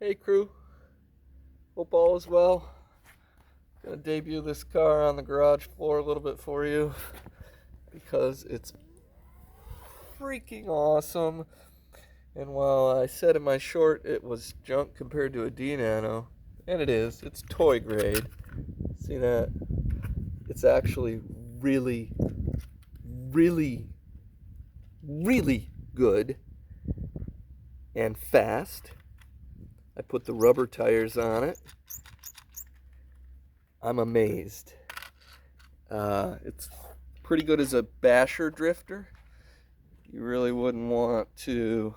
Hey crew, hope all is well. Gonna debut this car on the garage floor a little bit for you because it's freaking awesome. And while I said in my short it was junk compared to a dNano, and it is, it's toy grade. See that? It's actually really, really, really good and fast. I put the rubber tires on it. I'm amazed. It's pretty good as a basher drifter. You really wouldn't want to,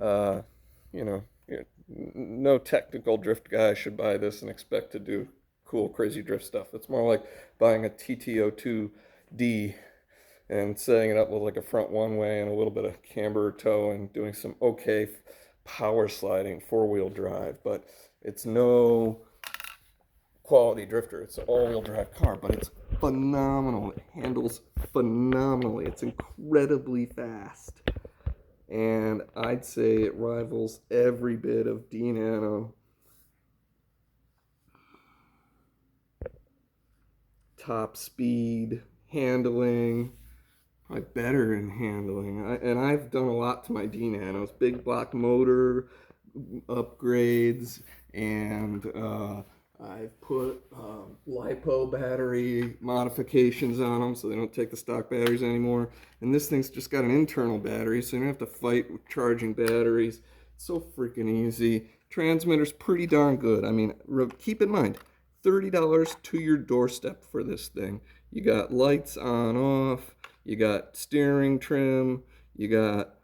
no technical drift guy should buy this and expect to do cool, crazy drift stuff. It's more like buying a TT02D and setting it up with like a front one way and a little bit of camber or toe and doing some okay power sliding, four-wheel drive, but it's no quality drifter. It's an all-wheel drive car, but it's phenomenal. It handles phenomenally. It's incredibly fast, and I'd say it rivals every bit of dNano. Top speed, handling, probably better in handling. And I've done a lot to my dNanos. Big block motor upgrades, and I've put LiPo battery modifications on them so they don't take the stock batteries anymore. And this thing's just got an internal battery, so you don't have to fight with charging batteries. It's so freaking easy. Transmitter's pretty darn good. I mean, keep in mind, $30 to your doorstep for this thing. You got lights on, off, you got steering trim, you got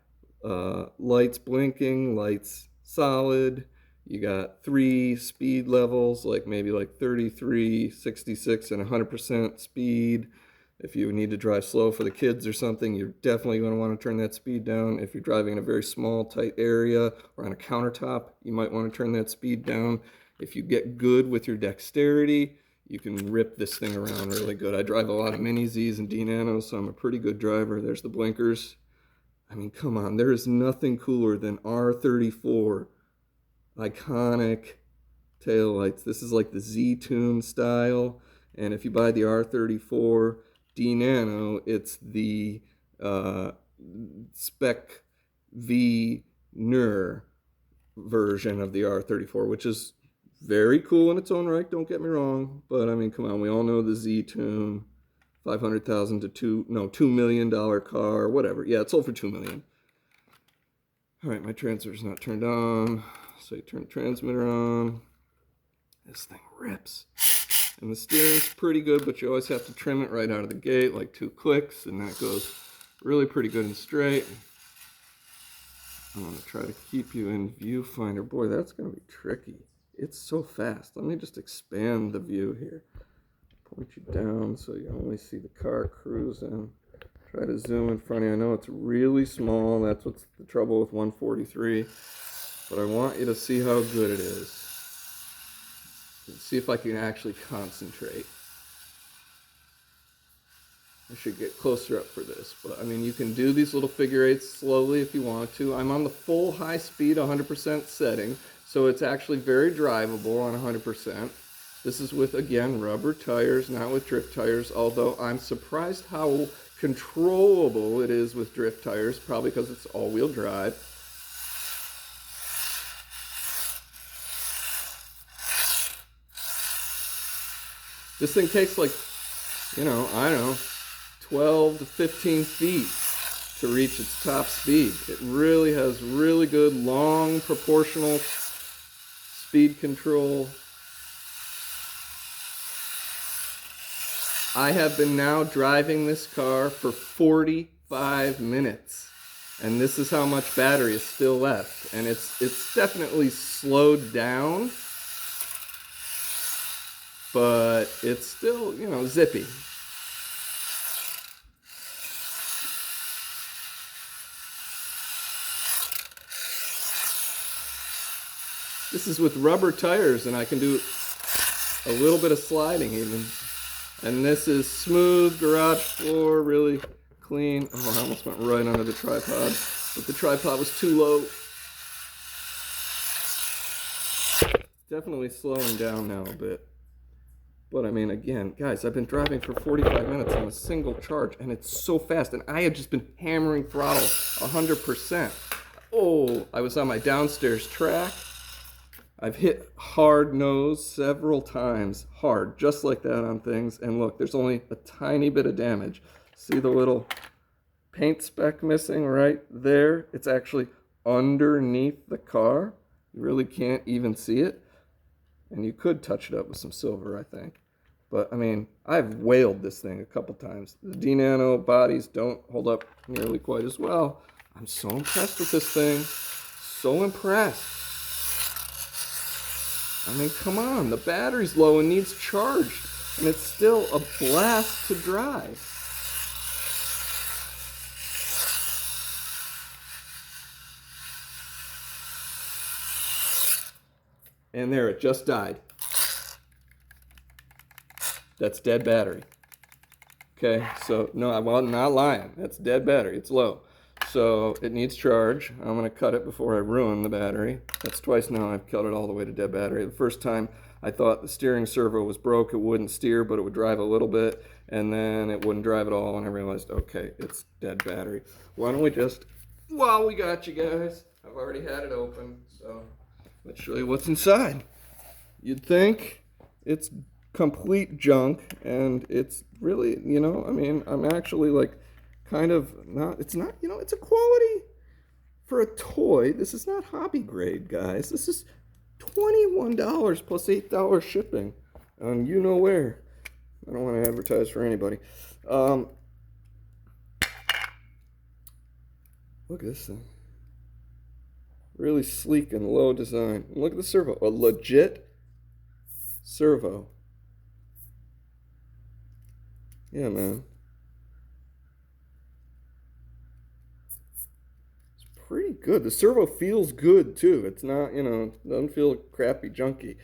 lights blinking, lights solid. You got 3 speed levels, like maybe like 33, 66, and 100% speed. If you need to drive slow for the kids or something, you're definitely going to want to turn that speed down. If you're driving in a very small, tight area or on a countertop, you might want to turn that speed down. If you get good with your dexterity, you can rip this thing around really good. I drive a lot of MiniZs and dNanos, so I'm a pretty good driver. There's the blinkers. I mean, come on, there is nothing cooler than R34 iconic taillights. This is like the Z-Tune style, and if you buy the R34 dNano, it's the Spec V NER version of the R34, which is very cool in its own right, don't get me wrong, but I mean, come on, we all know the Z-Tune, $500,000 to $2 million car, whatever. Yeah, it sold for $2 million. All right, my transmitter's not turned on. So you turn the transmitter on. This thing rips. And the steering's pretty good, but you always have to trim it right out of the gate, like 2 clicks, and that goes really pretty good and straight. I'm going to try to keep you in viewfinder. Boy, that's going to be tricky. It's so fast. Let me just expand the view here. Point you down so you only see the car cruising. Try to zoom in front of you. I know it's really small. That's what's the trouble with 143. But I want you to see how good it is. See if I can actually concentrate. I should get closer up for this, but I mean, you can do these little figure eights slowly if you want to. I'm on the full high speed 100% setting, so it's actually very drivable on 100%. This is with, again, rubber tires, not with drift tires, although I'm surprised how controllable it is with drift tires, probably because it's all-wheel drive. This thing takes like, I don't know, 12 to 15 feet to reach its top speed. It really has really good, long, proportional speed control. I have been now driving this car for 45 minutes, and this is how much battery is still left. And it's definitely slowed down, but it's still, zippy. This is with rubber tires, and I can do a little bit of sliding even. And this is smooth garage floor, really clean. Oh, I almost went right under the tripod, but the tripod was too low. definitely slowing down now a bit. But I mean, again, guys, I've been driving for 45 minutes on a single charge, and it's so fast. And I had just been hammering throttle 100%. Oh, I was on my downstairs track. I've hit hard nose several times, hard, just like that on things. And look, there's only a tiny bit of damage. See the little paint speck missing right there? It's actually underneath the car. You really can't even see it. And you could touch it up with some silver, I think. But, I mean, I've whaled this thing a couple times. The dNano bodies don't hold up nearly quite as well. I'm so impressed with this thing. So impressed. I mean, come on. The battery's low and needs charged. And it's still a blast to drive. And there, it just died. That's dead battery. Okay, so no, I'm not lying. That's dead battery. It's low. So it needs charge. I'm going to cut it before I ruin the battery. That's twice now I've cut it all the way to dead battery. The first time I thought the steering servo was broke. It wouldn't steer, but it would drive a little bit. And then it wouldn't drive at all. And I realized, okay, it's dead battery. Why don't we just, while we got you guys, I've already had it open. So let's show you what's inside. You'd think it's complete junk, and it's really, you know, I mean, I'm actually like kind of not, it's not, you know, it's a quality for a toy. This is not hobby grade, guys. This is $21 plus $8 shipping. You know where. I don't want to advertise for anybody. Look at this thing. Really sleek and low design. Look at the servo. A legit servo. Yeah, man. It's pretty good. The servo feels good, too. It's not, you know, it doesn't feel crappy, junky.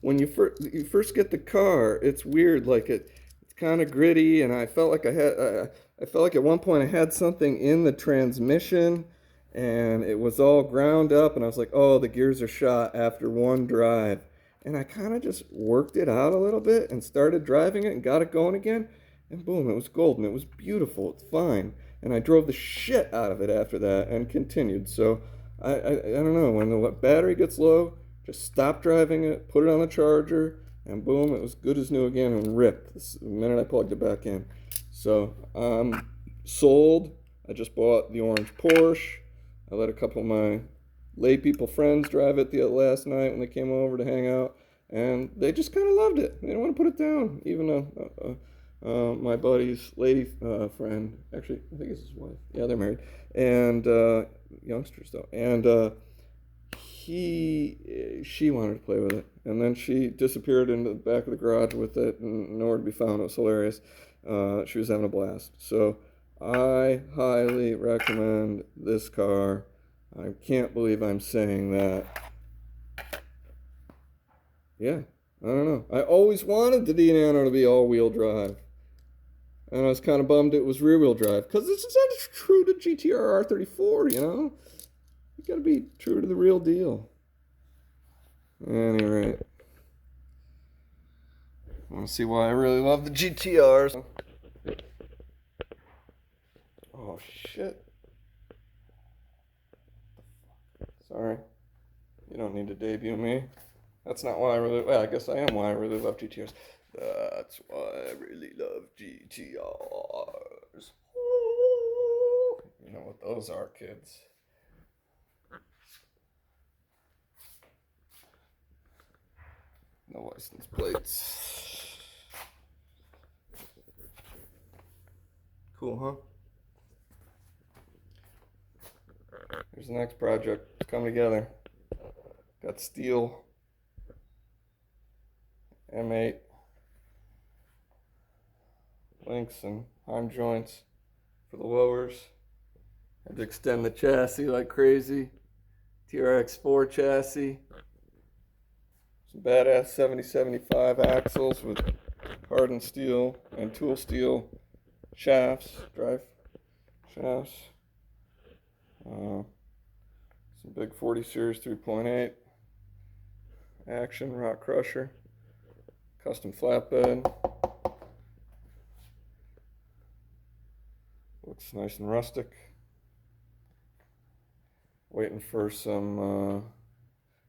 When you first get the car, it's weird. Like, it's kind of gritty, and I felt like I felt like at one point I had something in the transmission, and it was all ground up, and I was like, oh, the gears are shot after one drive. And I kind of just worked it out a little bit and started driving it and got it going again. And boom, it was golden. It was beautiful. It's fine. And I drove the shit out of it after that and continued. So I don't know. When the battery gets low, just stop driving it, put it on the charger, and boom, it was good as new again and ripped the minute I plugged it back in. So I'm sold. I just bought the orange Porsche. I let a couple of my lay people friends drive it the last night when they came over to hang out, and they just kind of loved it. They didn't want to put it down. Even my buddy's lady friend, actually, I think it's his wife. Yeah, they're married, and youngsters though. And she wanted to play with it, and then she disappeared into the back of the garage with it, and nowhere to be found. It was hilarious. She was having a blast. So I highly recommend this car. I can't believe I'm saying that. Yeah, I don't know. I always wanted the dNano to be all-wheel drive. And I was kind of bummed it was rear-wheel drive. Because this is true to GTR R34, you know? You gotta be true to the real deal. At any rate. Want to see why I really love the GTRs? Oh, shit. Sorry. You don't need to debut me. That's not why I really... Well, I guess I am why I really love GTRs. That's why I really love GTRs. You know what those are, kids. No license plates. Cool, huh? Here's the next project. It's coming together. Got steel. M8. Links and arm joints for the lowers. Had to extend the chassis like crazy. TRX4 chassis. Some badass 7075 axles with hardened steel and tool steel shafts, drive shafts. Some big 40 series 3.8. Action rock crusher. Custom flatbed. Looks nice and rustic. Waiting for some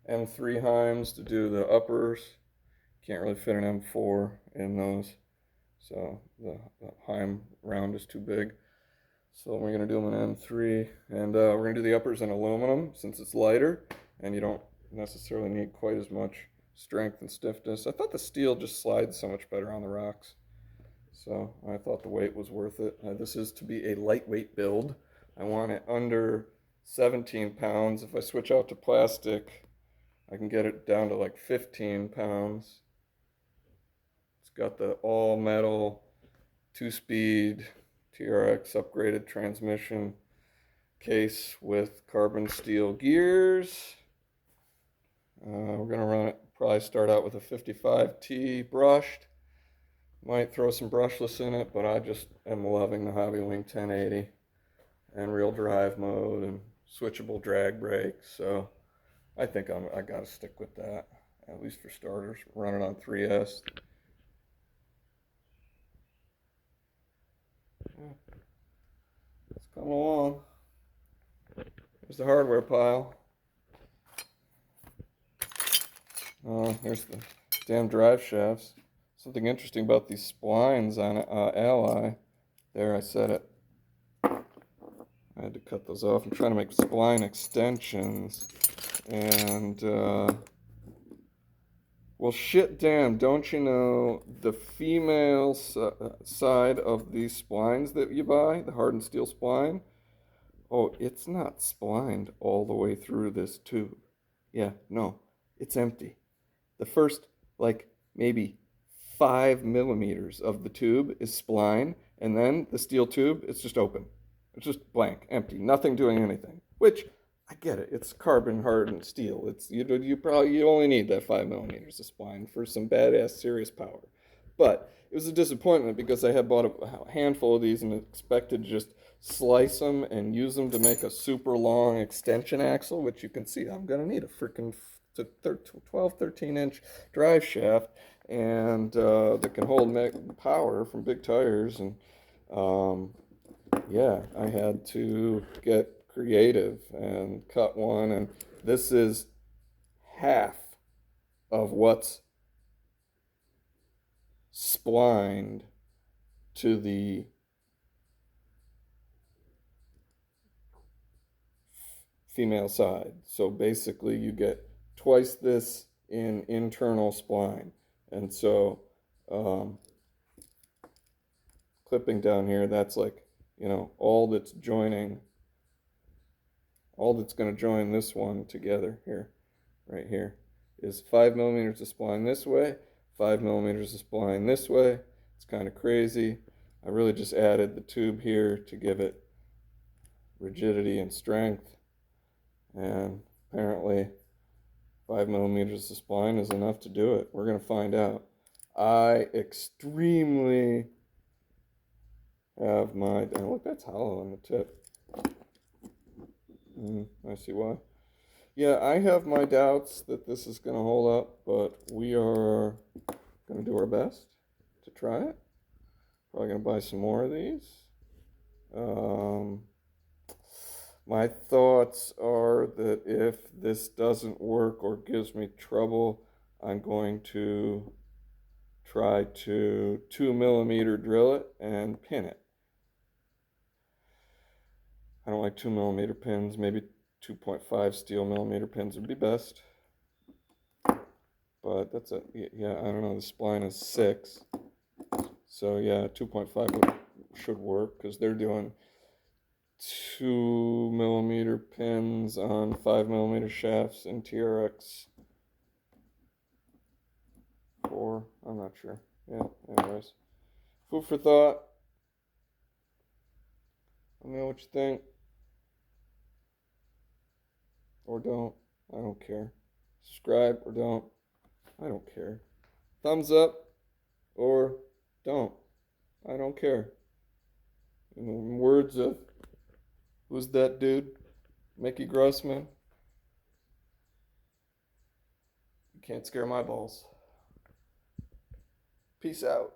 M3 Heims to do the uppers. Can't really fit an M4 in those, so the Heim round is too big. So we're going to do them in M3, and we're going to do the uppers in aluminum since it's lighter, and you don't necessarily need quite as much strength and stiffness. I thought the steel just slides so much better on the rocks, so I thought the weight was worth it. This is to be a lightweight build. I want it under 17 pounds. If I switch out to plastic, I can get it down to like 15 pounds. It's got the all metal 2-speed TRX upgraded transmission case with carbon steel gears. We're gonna run it, probably start out with a 55T brushed. Might throw some brushless in it, but I just am loving the Hobbywing 1080 and real drive mode and switchable drag brakes. So I think I gotta stick with that, at least for starters. Run it on 3S. Yeah. It's coming along. There's the hardware pile. There's the damn drive shafts. Something interesting about these splines on Ally. There, I said it. I had to cut those off. I'm trying to make spline extensions. And, well, shit damn, don't you know the female side of these splines that you buy, the hardened steel spline? Oh, it's not splined all the way through this tube. Yeah, no, it's empty. The first, like, maybe 5 millimeters of the tube is spline, and then the steel tube, it's just open. It's just blank, empty, nothing doing anything. Which, I get it, it's carbon hardened steel. It's you only need that 5 millimeters of spline for some badass serious power. But it was a disappointment because I had bought a handful of these and expected to just slice them and use them to make a super long extension axle, which you can see I'm gonna need a freaking 12, 13-inch drive shaft, and that can hold power from big tires. And yeah, I had to get creative and cut one, and this is half of what's splined to the female side. So basically you get twice this in internal spline. And so clipping down here, that's like, you know, all that's going to join this one together here, right here, is 5 millimeters of spline this way, 5 millimeters of spline this way. It's kind of crazy. I really just added the tube here to give it rigidity and strength, and apparently 5 millimeters of spline is enough to do it. We're going to find out. I extremely have my, oh, look, that's hollow on the tip. I see why. Yeah, I have my doubts that this is going to hold up, but we are going to do our best to try it. Probably going to buy some more of these. My thoughts are that if this doesn't work or gives me trouble, I'm going to try to 2 millimeter drill it and pin it. I don't like 2 millimeter pins. Maybe 2.5 steel millimeter pins would be best. But that's a, yeah, I don't know, the spline is 6. So yeah, 2.5 should work because they're doing 2 millimeter pins on 5 millimeter shafts in TRX 4. I'm not sure. Yeah, anyways. Food for thought. Let me know what you think. Or don't. I don't care. Subscribe or don't. I don't care. Thumbs up or don't. I don't care. In the words of, who's that dude? Mickey Grossman. Can't scare my balls. Peace out.